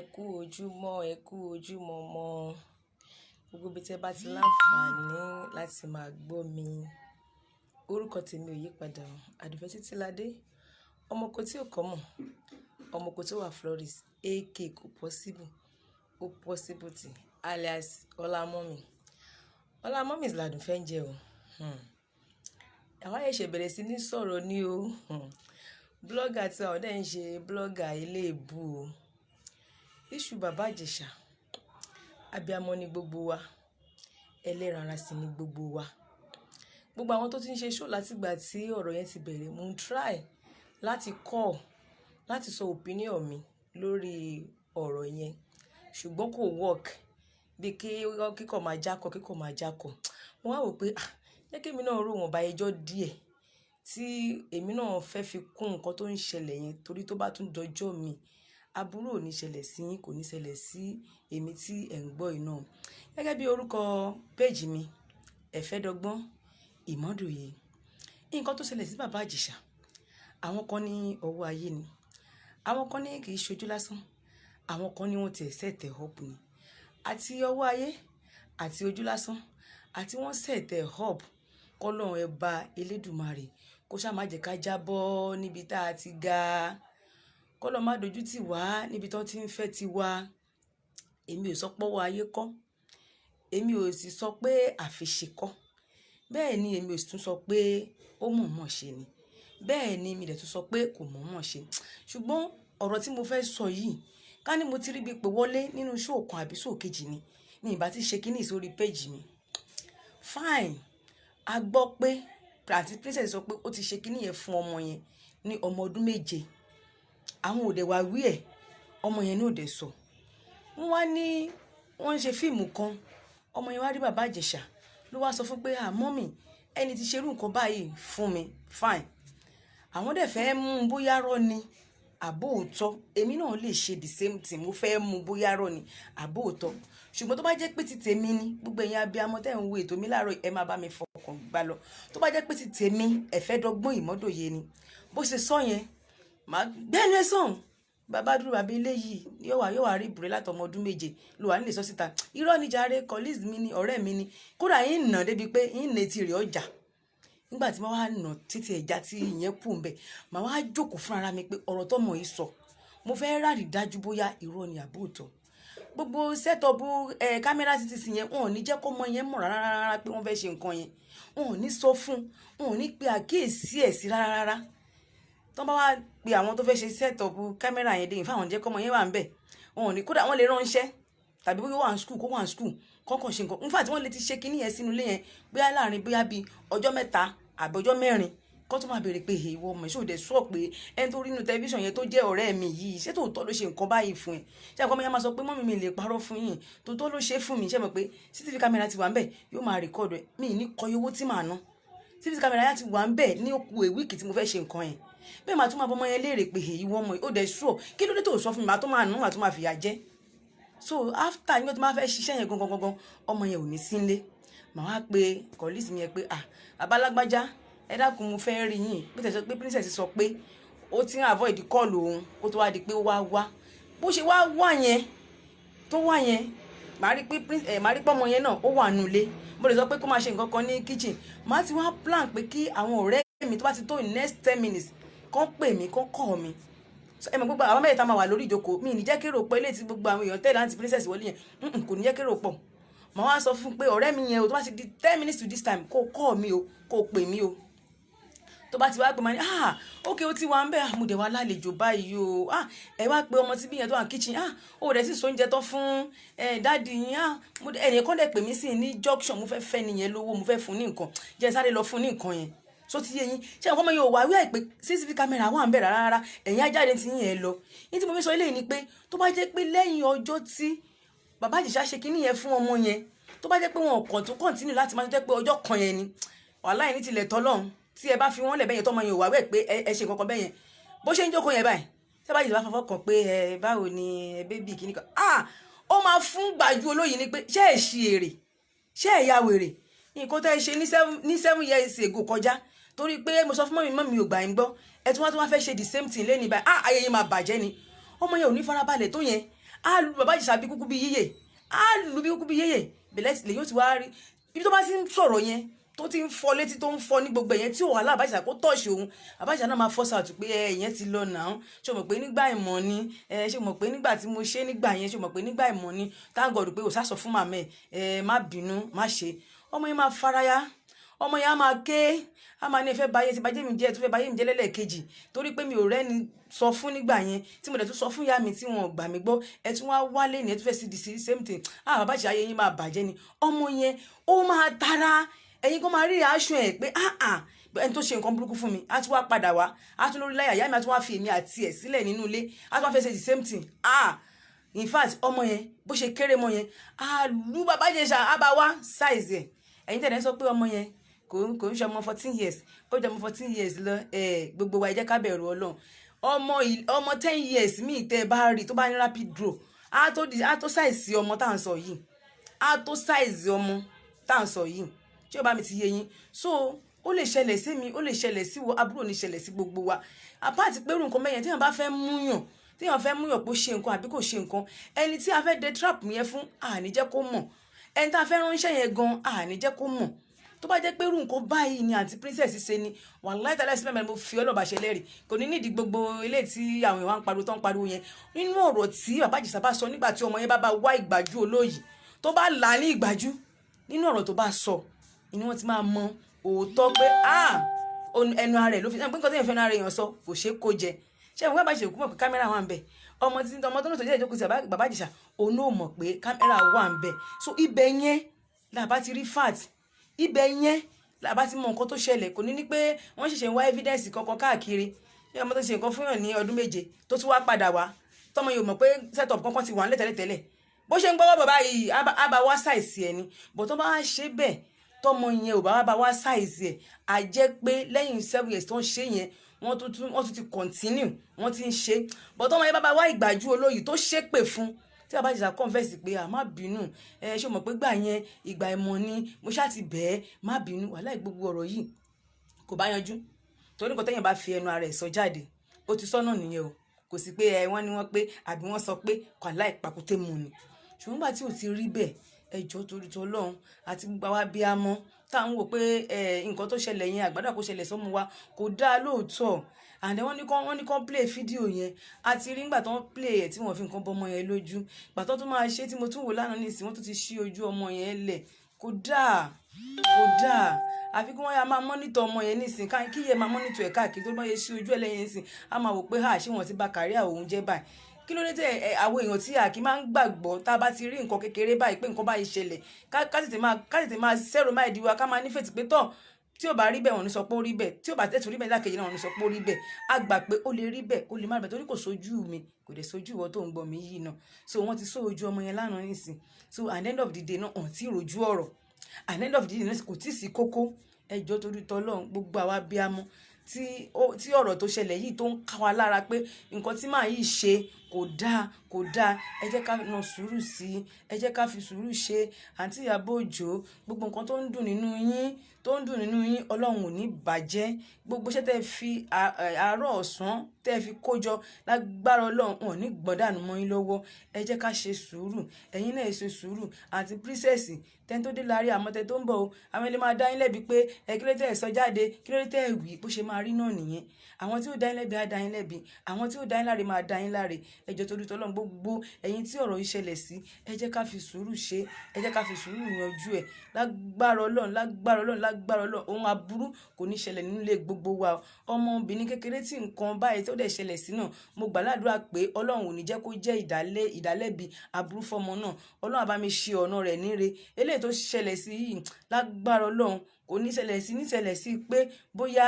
ẹ kú ojúmọ́ mọ́ gbogbo ibi tí ẹ bá ti láǹfààní láti máa gbọ́ mi. Orúkọ tèmi ò yí padà, Àdùfẹ́ Títíládé, ọmọkọ tí ò kọ́ mọ̀, ọmọkọ tó wà Floris, AK kò possible, ó possible tí alias Ọlámọ́mì. Ọlámọ́mì làdùnfẹ́ ń jẹ o. Àwa ẹ̀ṣẹ̀ bẹ̀rẹ̀ sí ní sọ̀rọ̀ ní o. Blogger tí àwọn ọ̀dẹ́ ń ṣe blogger ilé ìbú o. Iṣu bàbá Ìjẹ̀ṣà, abiyamọ ni gbogbo wa, ẹlẹ́ran ara sì ni gbogbo wa. Gbogbo àwọn tó ti ń ṣe show látìgbà tí ọ̀rọ̀ yẹn ti bẹ̀rẹ̀, mo ń try láti sọ opinion mi lórí ọ̀rọ̀ yẹn, ṣùgbọ́n kò work. Bí kíkọ̀ máa jákọ̀. Mo wá wò pé jẹ́ kí èmi náà rò wọ́n bá ẹjọ́ díẹ̀ tí èmi náà fẹ́ fi kún nǹkan tó ń ṣẹlẹ̀ yẹn, torí tó bá tún dọjọ́ mi, aburú ò ní ṣẹlẹ̀ sí yín, kò ní ṣẹlẹ̀ sí èmi tí ẹ̀ ń gbọ́ iná. Gẹ́gẹ́ bí orúkọ péèjì mi, Ẹ̀fẹ́dọ́gbọ́n Ìmọ́dòye. Nǹkan tó ṣẹlẹ̀ sí bàbá Ìjẹ̀ṣà, àwọn kan ní ọwọ́ ayé ni, àwọn kan ní kì í ṣojú lásán, àwọn kan ní wọ́n ti set up ni. Àti ọwọ́ ayé àti ojú lásán àti wọ́n set up, kọ́lọ́run ẹba Elédùmarè kó ṣá má jẹ́ ká jábọ́ níbi tá a ti ga, kọ́lọ́run má dojú tì wá níbi tó ti ń fẹ́ ti wá. Èmi ò sọ pé ọwọ́ ayé kọ́, èmi ò sì sọ pé àfiṣe kọ́, bẹ́ẹ̀ ni èmi ò sì tún sọ pé ó mọ̀ọ́mọ̀ ṣe ni, bẹ́ẹ̀ ni mi dẹ̀ tún sọ pé kò mọ̀ọ́mọ̀ ṣe. Ṣùgbọ́n ọ̀rọ̀ tí mo fẹ́ sọ yìí, ká ní mo ti rí bí pé wọlé nínú show kan àbí show kejì ni, mi ìbá ti ṣe kíní sórí péèjì mi. Fine, a gbọ́ pé àti princess sọ pé ó ti ṣe kíní yẹn fún ọmọ yẹn ní ọmọ ọdún 7. Àwọn òde wá wí ẹ̀, ọmọ yẹn ní òde sọ. Wọ́n ń ṣe fíìmù kan, ọmọ yẹn wá rí bàbá Ìjẹ̀ṣà ló wá sọ fún pé mọ́mì, ẹni tí ṣerú nǹkan báyìí fún mi. Fine, àwọn dẹ̀ fẹ́ mú bóyá rọ́ ni àbó òótọ́, èmi náà lè ṣe the same thing, mo fẹ́ mú bóyá rọ́ ni àbó òótọ́. Ṣùgbọ́n tó bá jẹ́ pé ti tèmi ni, gbogbo ẹ̀yin abiyamọ tẹ́ ń wo ètò mi láàárọ̀, ẹ máa bá mi fọkàn gbá lọ. Tó bá jẹ́ pé ti tèmi, Ẹ̀fẹ́dọ́gbọ́n Ìmọ́dòye ni, bó ṣe sọ yẹn, màá gbẹ́nu ẹ sọ̀hún. Bàbá dúró bàbá ilé yìí yóò wá rí ìbúrẹ́ látọmọ ọdún 7 ló wà nílé sọ síta. Irọ́ ni jàre, colleagues mi ni, ọ̀rẹ́ mi ni, kódà yín nà débi pé yín nà etí rẹ̀ ọjà. Nígbà tí wọ́n wá nà títí ẹja tí ìyẹn kù ń bẹ̀, màá wá jókòó fún ara mi pé ọ̀rọ̀ tọ́mọ yìí sọ, mo fẹ́ rárí dájú bóyá irọ́ ni àbó òótọ́. Gbogbo setup kámẹ́rà CCTV yẹn, wọn ò ní jẹ́ kó mọ yẹn mọ̀ rárá pé wọ́n fẹ́ ṣe nǹkan yẹn, wọn ò ní sọ fún, wọn ò ní pe àkíyèsí ẹ̀ sí rárá. Tọ́ bá wá pe àwọn tó fẹ́ ṣe setup kámẹ́rà yẹn dé yìí fáwọn jẹ́ kọ́mọ yẹn wà ń bẹ̀, wọn ò ní, kódà wọ́n lè ránṣẹ́ tàbí bóyá wà ní school kọ́kàn ṣe nǹkan. In fact wọ́n lè ti ṣe kíní yẹn sínú ilé yẹn bóyá láàrin bóyá bíi ọjọ́ 3 àbí ọjọ́ 4 kó tó máa béèrè pé ìwọ ọmọ ìṣòro dẹ̀ sọ pé ẹni tó rí inú tẹlifíṣàn yẹn tó jẹ́ ọ̀rẹ́ mi yìí ṣé tòótọ́ ló ṣe nǹkan báyìí fún ẹ. Ṣé àkọ́mọ yẹn máa sọ pé mọ́mí mi lè parọ́ fún yín, tòótọ́ ló ṣe fún mi. Ṣé mọ̀ pé CCTV kámẹ́rà ti wà ń bẹ̀, yóò máa rìkọ́ọ̀dù ẹ̀, mi ní kọyọ owó tí màá ná. CCTV kámẹ́rà yẹn ti wà ń bẹ̀ ní òkú èwíìkì tí mo fẹ́ ṣe nǹkan yẹn. Bẹ́ẹ̀ máa tún máa bọ́ ọmọ yẹn léèrè pé ìwọ ọmọ yìí ó dẹ̀ sọ kí ló dé tó sọ fún mi, màá tó máa nù, màá tó máa fìyà jẹ. So after yín tó máa fẹ́ ṣiṣẹ́ yẹn gangan, ọmọ yẹn ò ní sí nílé. Màá wá pe colleagues mi yẹn pé abálágbájá, ẹ dákun mo fẹ́ rí yín. Bí tẹ̀sán pé princess sọ pé ó ti ń avoid call òun kó tó wá di pé ó wá bó ṣe wá yẹn tó wá yẹn, màá rí pé ọmọ yẹn náà ó wà nù ilé. Mo lè sọ pé kó máa ṣe nǹkan kan ní kitchen, màá ti wá plan pé kí àwọn ọ̀rẹ́ mi tó bá ti tó in next 10 minutes kán pè mí, kán call mi. Ẹ mọ̀ gbogbo àwọn mẹ́ta máa wà lórí ìjókòó, mi ní jẹ́ kérò pé eléyìí tí gbogbo àwọn èèyàn tẹ̀lé àǹtí princess wọlé yẹn kò ní jẹ́ kérò pọ̀. Màá wá sọ fún pé ọ̀rẹ́ mi yẹn o, tó bá ti di 10 minutes to this time kó call mi o, kó pè mí o. Tó bá ti wá pè máa ní okay ó ti wà ń bẹ̀, mo dẹ̀ wá lálejò báyìí o, ẹ wá pé ọmọ tí bí yẹn tó wà kitchen, ó dẹ̀ sì so oúnjẹ tán fún dáàdì yín, ẹnìyẹn kọ́ dẹ̀ pè mí sí ní junction, mo fẹ́ nìyẹn lówó, mo fẹ́ fún ní nǹkan, jẹ́ sáré lọ fún ní nǹkan yẹn. So ti yé yín, ṣé nǹkan ọmọ yẹn ò wá wí àìpé CCTV kámẹ́rà wà ń bẹ̀ rárá, ẹ̀yin ajáde ti yín ẹ lọ. Ní tí mo fi sọ eléyìí ni pé tó bá jẹ́ pé lẹ́yìn ọjọ́ tí bàbá Ìjẹ̀ṣà ṣe kíní yẹn fún ọmọ yẹn, tó bá jẹ́ pé wọn kàn tó continue láti máa jẹ́ pé ọjọ́ kan yẹn ni, wàláhì ní tilẹ̀ tọ́lọ́run tí ẹ bá fi wọ́n lẹ̀ bẹ́yẹn tọ́mọ yẹn ò wá wẹ̀ pé ẹ ṣe nǹkan kan bẹ́yẹn, bó ṣe ń jókòó yẹn báyìí tí bá Ìjẹ̀ṣà fọwọ́ kàn pé báwo ni bébì kìíní kan, ó máa fún gbàjú olóyin ni pé ṣé ẹ̀ ṣe èrè, ṣé ẹ̀ ya wèrè, nǹkan tẹ́ ẹ ṣe ní 7 years ago kọjá, torí pé mo sọ fún mọ́mí ò gbà ń gbọ́, ẹ tún wá fẹ́ ṣe the same thing lẹ́ni báyìí ayé yẹn máa bàjẹ́ ni. Ọmọ yẹn ò ní farabalẹ̀ tó yẹn, á lu bàbá Ìjẹ̀ṣà bí kúkú bí yéyè, á lu bí kúkú bí yéyè bẹ̀lẹ́ lè yóò ti wá rí ibi tó bá ti ń sọ̀rọ̀ yẹn tó ti ń fọ létí tó ń fọ ní gbogbo ẹ̀yẹn tí wàhálà bàbá Ìjẹ̀ṣà kó tọ̀ọ̀ṣì òun, bàbá Ìjẹ̀ṣà náà máa fọ́ sàtù pé ẹ̀yẹn ti lọ nà án, ṣé o mọ̀ pé nígbà ìmọ̀ ni ṣé o mọ̀ pé nígbà tí mo ṣe nígbà yẹn, ṣé o mọ̀ pé nígbà ìmọ̀ ni thank God pé o sá sọ fún màmá má bínú má ṣe. Ọmọ yẹn máa faraya, ọmọ yẹn á máa ké, á máa ní ẹ fẹ́ báyé ti báyé mi jẹ́ tó fẹ́ báyé mi jẹ́ lẹ́lẹ́kejì torí pé mi ò rẹ́ni sọ fún nígbà yẹn tí mo dẹ̀ tún sọ fún ìyá mi tí wọn ò gbà mí gbọ́, ẹ tún wá wálé ní ẹ tún fẹ́ sí the same thing. Bàbá Ìjẹ̀ṣà ayé yín máa bàjẹ́ ni. Ọmọ yẹn ó máa tara, ẹ̀yin kó máa rí aṣọ ẹ̀ pé ẹni tó ṣe nǹkan burúkú fún mi á tún wá padà wá, á tún lórí láyà ìyá mi á tún wá fi èmi àti ẹ̀ sílẹ̀ nínú ilé, á tún wá fẹ́ ṣe the same thing. In fact ọmọ yẹn bó ṣe kéré mọ yẹn lu bàbá Ìjẹ̀ṣà á bá wá size ẹ̀. Ẹ̀yin tẹ̀lé sọ pé ọmọ yẹn kò ń ṣe ọmọ 14 years ó jẹ́ ọmọ 14 years lọ gbogbo wa ẹ jẹ́ ká bẹ̀rù Ọlọ́run. Ọmọ 10 years míì tẹ́ ẹ bá rí tó bá ní rapid growth á tó size ọmọ tá à ń sọ yìí, á tó size ọmọ tá à ń sọ yìí tí ó bá mi ti yé yín. So ó lè ṣẹlẹ̀ sí mi, ó lè ṣẹlẹ̀ sí wo, àbúrò ní ṣẹlẹ̀ sí gbogbo wa. Apart pé irú nǹkan mẹ́yẹn tí wọ́n bá fẹ́ múyàn, tí wọ́n fẹ́ múyàn pé ó ṣe nǹkan àbí kò ṣe nǹkan, ẹni tí a fẹ́ de trap yẹn fún àní jẹ́ kó mọ̀, ẹni tí a fẹ́ ránṣẹ́ yẹn gan àní jẹ́ kó mọ̀. Tó bá jẹ́ pé irú nǹkan báyìí ni àǹtí princess ṣe ni wàláhì tàláhì sí mẹ́mẹ́ mo fi ọlọ́ba ṣe lẹ́rìí, kò ní nídìí gbogbo ilé tí àwọn èèyàn ń pariwo tó ń pariwo yẹn. Nínú ọ̀rọ̀ tí bàbá Ìjẹ̀ṣà bá sọ nígbà tí ọmọ yẹn bá wá ìgbájú olóyìí tó bá là á ní ìgbájú, nínú ọ̀rọ̀ tó bá sọ ni wọ́n ti máa mọ òótọ́ pé ẹnu ara ẹ̀ ló fi ṣe pé nǹkan tó yẹn fẹ́ ẹnu ara èèyàn sọ kò ṣeé kó jẹ. Ṣé ìwé bá ṣe kú mọ̀ pé kámẹ́rà wà ń bẹ̀, ọmọ tó ń sọ jẹ́ ìjókòó sí bàbá Ìjẹ̀ṣà òun náà mọ̀ pé kámẹ́rà wà ń bẹ̀. So ibẹ̀ yẹn làbá ti rí fat, ibẹ̀ yẹn làbá ti mọ nǹkan tó ṣẹlẹ̀. Kò ní pé wọ́n ṣẹ̀ṣẹ̀ ń wá evidence kankan káàkiri, ṣé ọmọ tó ṣe nǹkan fún yàn ní ọdún méje tó tún wá padà wá tọmọ yóò mọ̀ pé set up kankan ti wà nílẹ̀ tẹ́lẹ̀tẹ́lẹ̀, bó ṣe ń gbọ́wọ́ bàbá yìí á bá wá size ẹ̀ ni. Bọ̀ tó bá wá ṣe bẹ́ẹ̀ tọmọ yẹn ò bá wá size ẹ̀, á jẹ́ pé lẹ́yìn 7 years tó ń ṣe yẹn wọ́n tún ti continue wọ́n ti ń ṣe. Bọ̀ tọmọ yẹn bá wá ìgbájú olóyìí tó ṣépè fún, tí bàbá Ìjẹ̀ṣà confess pé má bínú ṣé o mọ̀ pé gbà yẹn ìgbà ìmọ̀ ni mo ṣáà ti bẹ́ẹ̀ má bínú, wàláhì gbogbo ọ̀rọ̀ yìí kò bá yanjú torí nǹkan tẹ́yìn bá fi ẹnu ara ẹ̀ sọ jáde ó ti sọ́nà nìyẹn o. Kò sí pé wọ́n ní wọ́n pé àbí wọ́n sọ pé wàláhì pàkúté mu ni. Ṣùgbọ́n nígbà tí ò ti rí bẹ́ẹ̀ ẹjọ́ torí tọlọ́run àti gbogbo àwa bí a mọ̀ tá à ń wò pé nǹkan tó ṣẹlẹ̀ yẹn àgbàdo kò ṣẹlẹ̀ sọ́mọ wa kò dáa lóòótọ́. And then wọ́n ní kán play fídíò yẹn àti rí nígbà tó ń play ẹ̀ tí wọ́n fi nǹkan bọ ọmọ yẹn lójú, ìgbà tó tún máa ṣe tí mo tún wò lánàá nísìnyí wọ́n tún ti ṣí ojú ọmọ yẹn lẹ̀. Kò dáa àfi kí wọ́n yá máa mọ́nítọ̀ ọmọ yẹn nísìnyí kí yẹ máa mọ́nítọ̀ ẹ̀ káàkiri tó bá yẹ ṣí ojú ẹ̀ lẹ́yìn nísìnyí á máa wò pé ṣé wọ́n ti bà káríà òun jẹ́ báyìí. Kí ló dé tẹ àwọn èèyàn tí a kì í máa ń gbàgbọ́ tá a bá ti rí nǹkan kékeré báyìí pé nǹkan báyìí ṣẹlẹ̀ ká tètè máa zero máa ìdíwá ká máa nífẹ̀ẹ́ pé tọ̀ tí ò bá rí bẹ́ẹ̀ wọ́n ní sọ pé ó rí bẹ́ẹ̀, tí ò bá tẹ̀tù rí bẹ́ẹ̀ lákejì náà wọ́n ní sọ pé ó rí bẹ́ẹ̀. A gbà pé ó lè rí bẹ́ẹ̀ ó lè má rí bẹ́ẹ̀ torí kò sójú mi kò dẹ̀ sójú ìwọ tó ń gbọ́ mi yìí náà. So wọ́n ti sọ ojú ọmọ yẹn lánàá nísìn. So at the end of the day náà tí rojú ọ̀rọ̀ at the end of the day náà kò tí ì sí kókó. Ẹjọ́ torí tọlọ́run gbogbo àwa bí a mọ̀ tí ọ̀rọ̀ tó ṣẹlẹ̀ yìí tó ń ká wa lára pé nǹkan tí màá yìí ṣe kò dáa ẹ jẹ́ ká nà sùúrù sí i, ẹ jẹ́ ká fi sùúrù ṣe. Àǹtí Ìyábọ̀ Òjó gbogbo nǹkan tó ń dùn nínú yín Ọlọ́run ò ní bàjẹ́. Gbogbo iṣẹ́ tẹ́ fi àárọ̀ ọ̀sán tẹ́ fi kójọ lágbára Ọlọ́run wọn ò ní gbọ̀dánù mọ́ yín lọ́wọ́. Ẹ jẹ́ ká ṣe sùúrù, ẹ̀yin náà ṣe sùúrù. Àǹtí princess tẹ́ni tó dé láàrí àmọ́tẹ́ tó ń bọ̀ o àwọn ilé máa dá yín lẹ́bi pé kí ló tẹ́ ẹ̀ sọ jáde, kí ló tẹ́ ẹ̀ wí bó ṣe máa rí náà nìyẹn. Àwọn tí ó dá yín lẹ́bi á dá yín lẹ́bi, àwọn tí ó dá yín láre máa dá yín láre. Ẹjọ́ torí tọlọ́run gbogbo ẹ̀yin tí ọ̀rọ̀ yìí ṣẹlẹ̀ sí ẹ jẹ́ ká fi sùúrù ṣe, ẹ jẹ́ ká fi sùúrù yanjú ẹ̀ lágbára Ọlọ́run ohun aburú kò ní ṣẹlẹ̀ nínú ilé gbogbo wa. Ọmọbìnrin kékeré tí nǹkan báyìí tó dẹ̀ ṣẹlẹ̀ sí náà mo gbàládùra pé Ọlọ́run ò ní jẹ́ kó jẹ́ ìdálẹ́bi aburú fọ́mọ náà. Ọlọ́run á bá mi ṣe ọ̀nà rẹ̀ níre. Eléyìí tó ṣẹlẹ̀ sí yìí lágbára Ọlọ́run kò ní ṣẹlẹ̀ sí pé bóyá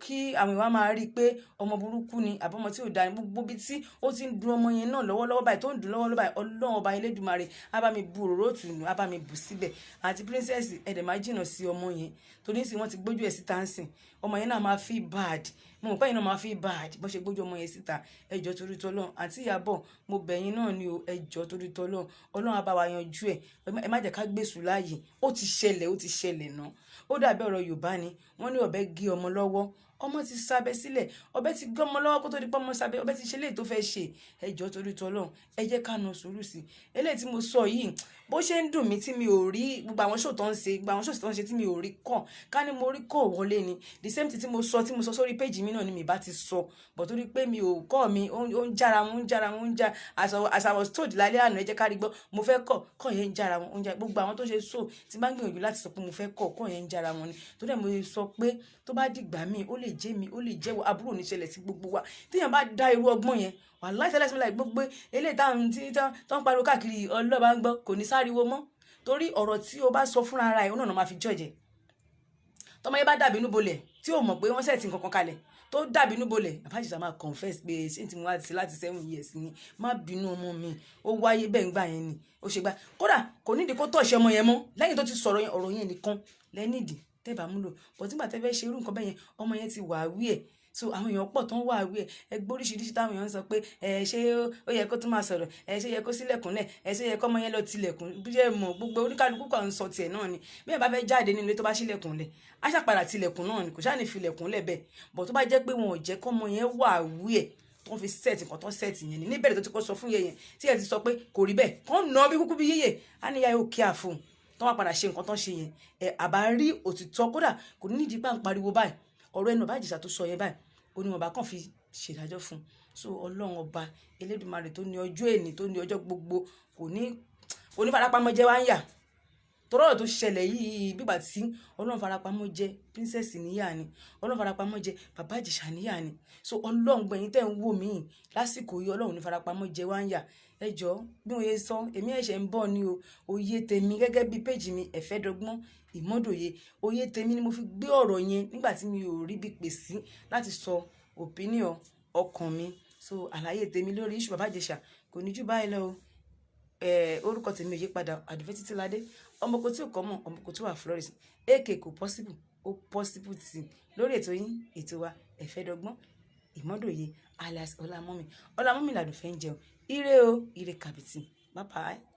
kí àwọn èèyàn máa rí i pé ọmọ burúkú ni àbọ̀mọ tí ò dáa ní gbogbo ibi tí ó ti ń dun ọmọ yẹn náà lọ́wọ́lọ́wọ́ báyìí tó ń dun lọ́wọ́lọ́wọ́ báyìí Ọlọ́run ọba Elédùmarè á bá mi bu òróró tùnú á bá mi bù síbẹ̀. Àti princess ẹ̀dẹ̀ máa jìnnà sí ọmọ yẹn torí sí wọ́n ti gbójú ẹ̀ síta ń sìn ọmọ yẹn náà máa feel bad. Mo mọ̀ pé ẹ̀yin náà máa feel bad bó ṣe gbójú ọmọ yẹn síta. Ẹjọ́ torí tọlọ́run àǹtí Ìyábọ̀ mo bẹ̀ yín náà ni o, ẹjọ́ torí tọlọ́run Ọlọ́run á bá wa yanjú ẹ̀. Ẹ má jẹ́ ká gbèsù láàyè ó ti ṣẹlẹ̀ náà. Ó dàbí ọ̀rọ̀ Yorùbá ni wọ́n ní ọ̀bẹ gé ọmọ lọ́wọ́ ọmọ ti sábẹ́ sílẹ̀, ọbẹ̀ ti gọ́mọ lọ́wọ́ kó tó di pé ọmọ sábẹ́, ọbẹ̀ ti ṣe léyìí tó fẹ́ ṣe. Ẹ jọ̀ọ́ torí t'Ọlọ́run, ẹ jẹ́ ká na sùúrù sí. Eléyìí tí mo sọ yìí bó ṣe ń dùn mí tí mi ò rí gbogbo àwọn show tó ń ṣe, gbogbo àwọn show tó ń ṣe tí mi ò rí kàn, ká ní mo rí kàn wọlé ni. The same thing tí mo sọ sórí page mi náà ni mi bá ti sọ, but torí pé mi ò kọ́ mi, ó ń jára wọn, ó ń jára wọn, ó ń já as I was told lálẹ́ àná, ẹ jẹ́ ká rí gbọ́, mo fẹ́ kọ́ yẹn ń jára wọn, ó ń já gbogbo àwọn tó ṣe show tí bá ń gbìyànjú láti sọ pé mo fẹ́ kọ́ yẹn ń jára wọn ni. Torí ẹ̀ mo sọ pé tó bá dìgbà míì ó lè jẹ́ mi, ó lè jẹ́ àbúrò ní ṣẹlẹ̀ sí gbogbo wa. Téèyàn bá dá irú ọgbọ́n yẹn, wàláhì tẹ́lẹ̀ sí mi láì gbogbo eléyìí táwọn tí tó ń pariwo káàkiri Ọlọ́run ń gbọ́ kò ní sáriwo mọ́. Torí ọ̀rọ̀ tí o bá sọ fúnra ara ẹ̀, ó náà máa fi judge. Tọ́mọ yẹn bá dàbí inú bolẹ̀ tí ò mọ̀ pé wọ́n sẹ̀tì nǹkan kan kalẹ̀ tó dàbí inú bolẹ̀, Bàbá Ìjẹ̀ṣà máa confess pé ṣé tí mo wá sí láti 7 years ni, má bínú ọmọ mi, ó wáyé bẹ́ẹ̀ ń gbà yẹn ni ó ṣe gbá. Kódà kò nídìí kó tọ̀ṣẹ́ ọmọ yẹn mọ́ lẹ́yìn tó ti sọ̀rọ̀ yẹn, ọ̀rọ̀ yẹn nìkan lẹ́nìdì tẹ́bà múlò. Bọ̀ nígbà tẹ́ fẹ́ ṣe irú nǹkan bẹ́ẹ̀ yẹn, ọmọ yẹn ti wà wí ẹ̀. So àwọn èèyàn pọ̀ tó ń wà wí ẹ̀, ẹ gbọ́ oríṣiríṣi táwọn èèyàn ń sọ pé ṣé ó yẹ kó tún máa sọ̀rọ̀, ṣé yẹ kó sílẹ̀kùnlẹ̀, ṣé yẹ kó ọmọ yẹn lọ tilẹ̀kùn, bí ṣe mọ̀ gbogbo oníkálukú kan ń sọ tiẹ̀ náà ni. Bí ẹ bá fẹ́ jáde nínú ilé tó bá sílẹ̀kùnlẹ̀, á ṣàpadà tilẹ̀kùn náà ni, kò ṣáà ní filẹ̀kùnlẹ̀ bẹ́ẹ̀. Bọ̀ tó bá jẹ́ pé wọn ò jẹ́ kó ọmọ yẹn wà wí ẹ̀ tó ń fi sẹ́ẹ̀tì kan tó sẹ́ẹ̀tì yẹn ni níbẹ̀rẹ̀ tó ti kọ́ sọ fún yẹn tí ẹ ti sọ pé kò rí bẹ́ẹ̀ kó ń ná bí kúkú bí yéyè á ní ya yóò kí àfọ̀n tó wá padà ṣe nǹkan tó ń ṣe yẹn. Àbá rí òtítọ́, kódà kò ní nídìí pà ń pariwo báyìí. Ọ̀rọ̀ ẹnu Bàbá Ìjẹ̀ṣà tó sọ yẹn báyìí ó ní wọn bá kàn fi ṣèdájọ́ fún. So Ọlọ́run ọba Elédùmarè tó ní ọjọ́ èní tó ní ọjọ́ gbogbo kò ní farapamọ́ jẹ́ wá ń yà. Tọ́rọ̀ tó ṣẹlẹ̀ yìí bígbà tí Ọlọ́run farapamọ́ jẹ́ princess níyà ni, Ọlọ́run farapamọ́ jẹ́ Bàbá Ìjẹ̀ṣà níyà ni. So Ọlọ́run gbẹ̀yìn tẹ́ ń wò mí lásìkò yìí, Ọlọ́run ní farapamọ́ jẹ́ wá ń yà. Ẹ jọ̀ọ́ bí mo yẹ sọ, èmi ẹ̀ṣẹ̀ ń bọ̀ ni o. Oyè tèmi gẹ́gẹ́ bí page mi Ẹ̀fẹ́dọ́gbọ́n Ìmọ́dòye, oyè tèmi ni mo fi gbé ọ̀rọ̀ yẹn nígbà tí mi ò rí bí pèsè láti sọ opinion ọkàn mi. So àlàyé tèmi lórí issue Bàbá Ìjẹ̀ṣà kò ní jù báyìí lọ o. Orúkọ tèmi ò yí padà, Àdùfẹ́ Títíládé, ọmọ kò tí ò kọ́ mọ̀, ọmọ kò tí wà Florence, AK kò possible, ó possible tí lórí ètò yín, ètò wa Ẹ̀fẹ́dọ́gbọ́n Ìmọ́dòye alias Ọlámọ́mì. Ọlámọ́mì làdùfẹ́ ń jẹun. Ire o, ire kàbìtì. Bye bye.